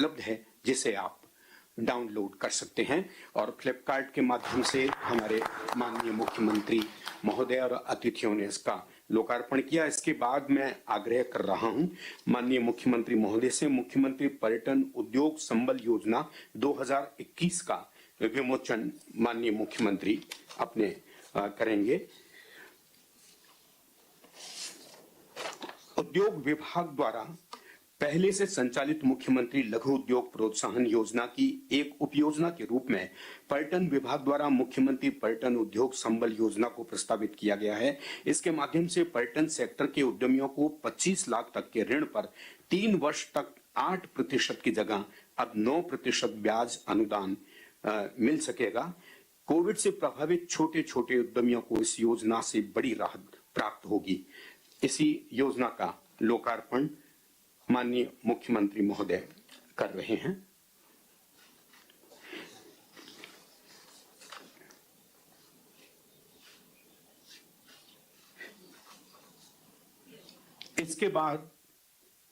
उपलब्ध है, जिसे आप डाउनलोड कर सकते हैं। और फ्लिपकार्ट के माध्यम से हमारे माननीय मुख्यमंत्री महोदय और अतिथियों ने इसका लोकार्पण किया। इसके बाद मैं आग्रह कर रहा हूं माननीय मुख्यमंत्री महोदय से, मुख्यमंत्री पर्यटन उद्योग संबल योजना 2021 का विमोचन माननीय मुख्यमंत्री अपने करेंगे। उद्योग विभाग द्वारा पहले से संचालित मुख्यमंत्री लघु उद्योग प्रोत्साहन योजना की एक उपयोजना के रूप में पर्यटन विभाग द्वारा मुख्यमंत्री पर्यटन उद्योग संबल योजना को प्रस्तावित किया गया है। इसके माध्यम से पर्यटन सेक्टर के उद्यमियों को 25 लाख तक के ऋण पर 3 वर्ष तक 8% की जगह अब 9% ब्याज अनुदान मिल सकेगा। कोविड से प्रभावित छोटे छोटे उद्यमियों को इस योजना से बड़ी राहत प्राप्त होगी। इसी योजना का लोकार्पण माननीय मुख्यमंत्री महोदय कर रहे हैं। इसके बाद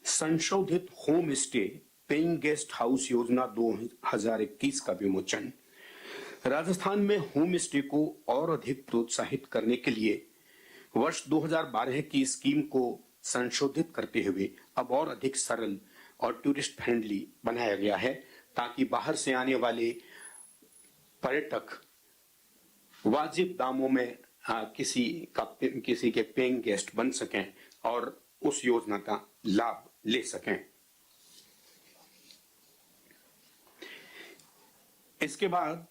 संशोधित home stay paying guest house योजना 2021 का विमोचन। राजस्थान में होम स्टे को और अधिक प्रोत्साहित करने के लिए वर्ष 2012 की स्कीम को संशोधित करते हुए अब और अधिक सरल और टूरिस्ट फ्रेंडली बनाया गया है, ताकि बाहर से आने वाले पर्यटक वाजिब दामों में किसी के पेइंग गेस्ट बन सकें और उस योजना का लाभ ले सकें। इसके बाद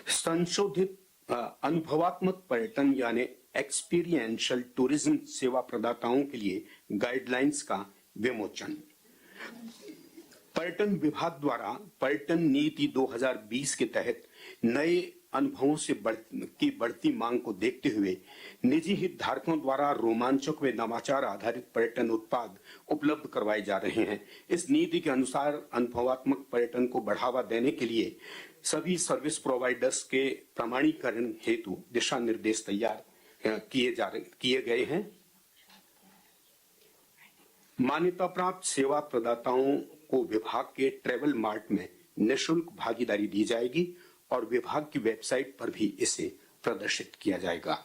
संशोधित अनुभवात्मक पर्यटन यानी एक्सपीरियंशियल टूरिज्म सेवा प्रदाताओं के लिए गाइडलाइंस का विमोचन। पर्यटन विभाग द्वारा पर्यटन नीति 2020 के तहत नए अनुभवों से बढ़ती मांग को देखते हुए निजी हितधारकों द्वारा रोमांचक व नवाचार आधारित पर्यटन उत्पाद उपलब्ध करवाए जा रहे हैं। इस नीति के अनुसार अनुभवात्मक पर्यटन को बढ़ावा देने के लिए सभी सर्विस प्रोवाइडर्स के प्रमाणीकरण हेतु दिशा निर्देश तैयार किए गए हैं। मान्यता प्राप्त सेवा प्रदाताओं को विभाग के ट्रेवल मार्ट में निःशुल्क भागीदारी दी जाएगी और विभाग की वेबसाइट पर भी इसे प्रदर्शित किया जाएगा।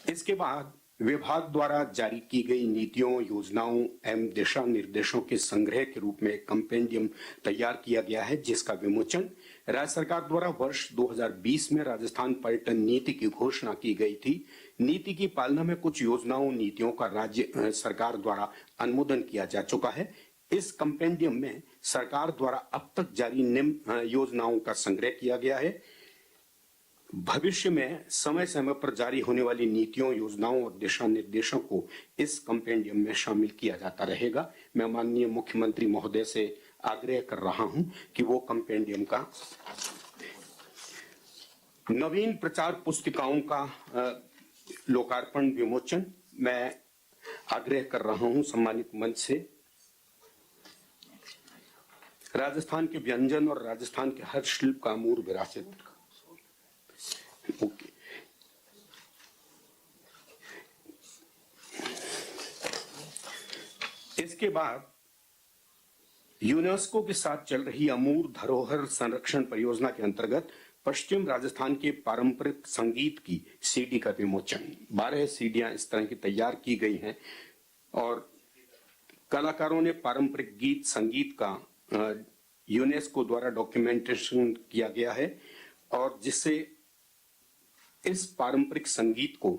इसके बाद विभाग द्वारा जारी की गई नीतियों, योजनाओं एवं दिशा निर्देशों के संग्रह के रूप में कंपेंडियम तैयार किया गया है, जिसका विमोचन राज्य सरकार द्वारा वर्ष 2020 में राजस्थान पर्यटन नीति की घोषणा की गई थी। नीति की पालना में कुछ योजनाओं, नीतियों का राज्य सरकार द्वारा अनुमोदन किया जा चुका है। इस कंपेंडियम में सरकार द्वारा अब तक जारी निम्न योजनाओं का संग्रह किया गया है। भविष्य में समय समय पर जारी होने वाली नीतियों, योजनाओं और दिशा निर्देशों को इस कंपेंडियम में शामिल किया जाता रहेगा। मैं माननीय मुख्यमंत्री महोदय से आग्रह कर रहा हूं कि वो कंपेंडियम का नवीन प्रचार पुस्तिकाओं का लोकार्पण विमोचन मैं आग्रह कर रहा हूं सम्मानित मंच से। राजस्थान के व्यंजन और राजस्थान के हर शिल्प का अमूल्य विरासत। ओके। इसके बाद यूनेस्को के साथ चल रही अमूर्त धरोहर संरक्षण परियोजना के अंतर्गत पश्चिम राजस्थान के पारंपरिक संगीत की सीडी का विमोचन। 12 सीडियां इस तरह की तैयार की गई हैं और कलाकारों ने पारंपरिक गीत संगीत का यूनेस्को द्वारा डॉक्यूमेंटेशन किया गया है और जिससे इस पारंपरिक संगीत को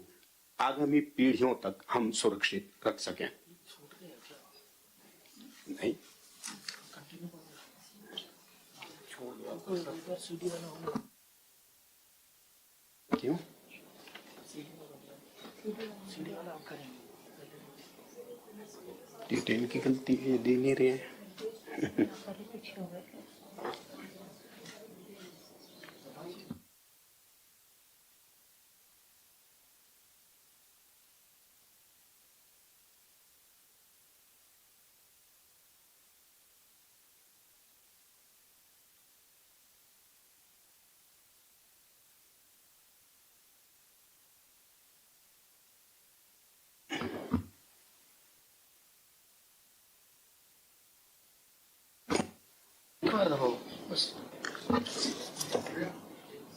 आगामी पीढ़ियों तक हम सुरक्षित रख सकें। नहीं क्यों डिटेल की गलती है, दे नहीं रहे हैं।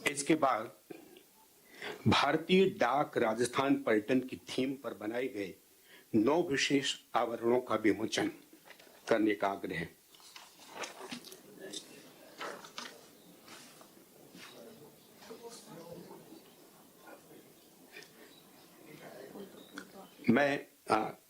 इसके बाद भारतीय डाक राजस्थान पर्यटन की थीम पर बनाए गए 9 विशेष आवरणों का विमोचन करने का आग्रह है। मैं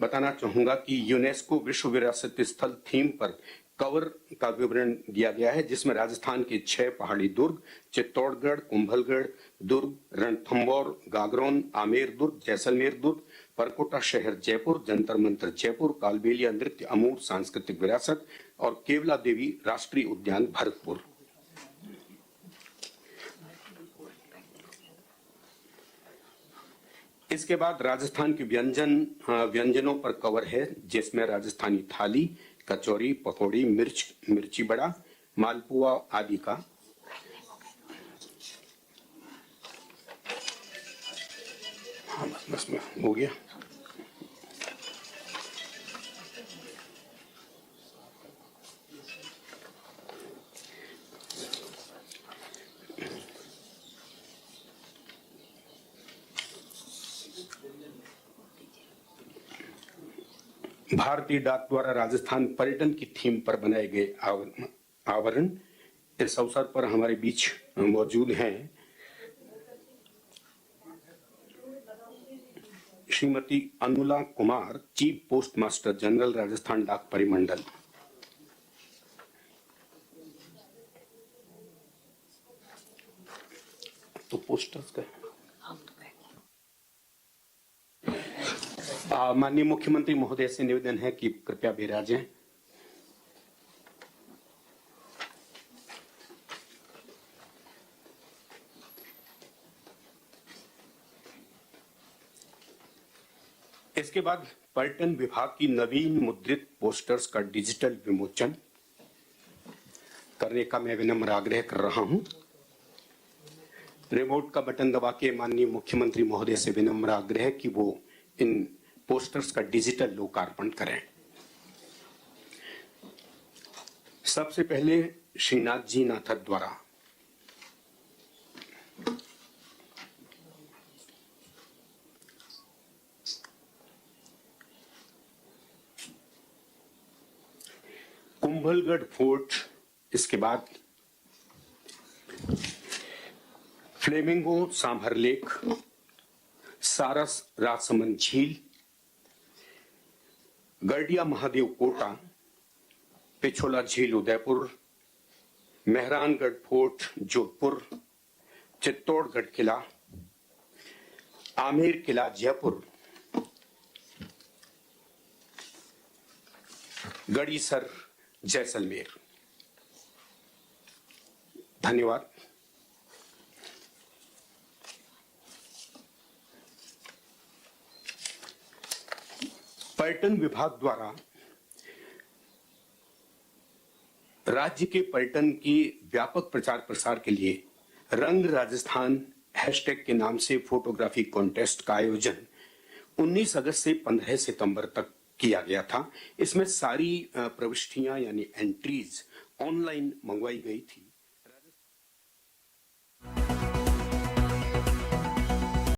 बताना चाहूंगा कि यूनेस्को विश्व विरासत स्थल थीम पर कवर का विवरण दिया गया है, जिसमें राजस्थान के 6 पहाड़ी दुर्ग चित्तौड़गढ़, कुंभलगढ़ दुर्ग, रणथंभौर, गागरोन, आमेर दुर्ग, जैसलमेर दुर्ग, परकोटा शहर जयपुर, जंतर मंतर जयपुर, कालबेलिया नृत्य अमूर्त सांस्कृतिक विरासत और केवला देवी राष्ट्रीय उद्यान भरतपुर। इसके बाद राजस्थान के व्यंजनों पर कवर है, जिसमें राजस्थानी थाली, कचौरी, पकौड़ी, मिर्ची बड़ा, मालपुआ आदि का। हाँ बस हो गया। भारतीय डाक द्वारा राजस्थान पर्यटन की थीम पर बनाए गए आवरण इस अवसर पर हमारे बीच मौजूद हैं Shrimati Anula Kumar, chief post master general, Rajasthan डाक परिमंडल। तो पोस्टर्स का माननीय मुख्यमंत्री महोदय से निवेदन है कि कृपया विराजें। इसके बाद पर्यटन विभाग की नवीन मुद्रित पोस्टर्स का डिजिटल विमोचन करने का मैं विनम्र आग्रह कर रहा हूं। रिमोट का बटन दबा के माननीय मुख्यमंत्री महोदय से विनम्र आग्रह कि वो इन पोस्टर्स का डिजिटल लोकार्पण करें। सबसे पहले श्रीनाथ जी नाथक द्वारा कुंभलगढ़ फोर्ट, इसके बाद फ्लेमिंगो सांभर लेक, सारस राजसमंद झील, गढ़िया महादेव कोटा, पिछोला झील उदयपुर, मेहरानगढ़ फोर्ट जोधपुर, चित्तौड़गढ़ किला, आमेर किला जयपुर, गढ़ीसर जैसलमेर। धन्यवाद। पर्यटन विभाग द्वारा राज्य के पर्यटन की व्यापक प्रचार प्रसार के लिए रंग राजस्थान हैशटैग के नाम से फोटोग्राफी कॉन्टेस्ट का आयोजन 19 अगस्त से 15 सितंबर तक किया गया था। इसमें सारी प्रविष्टियां यानी एंट्रीज ऑनलाइन मंगवाई गई थी।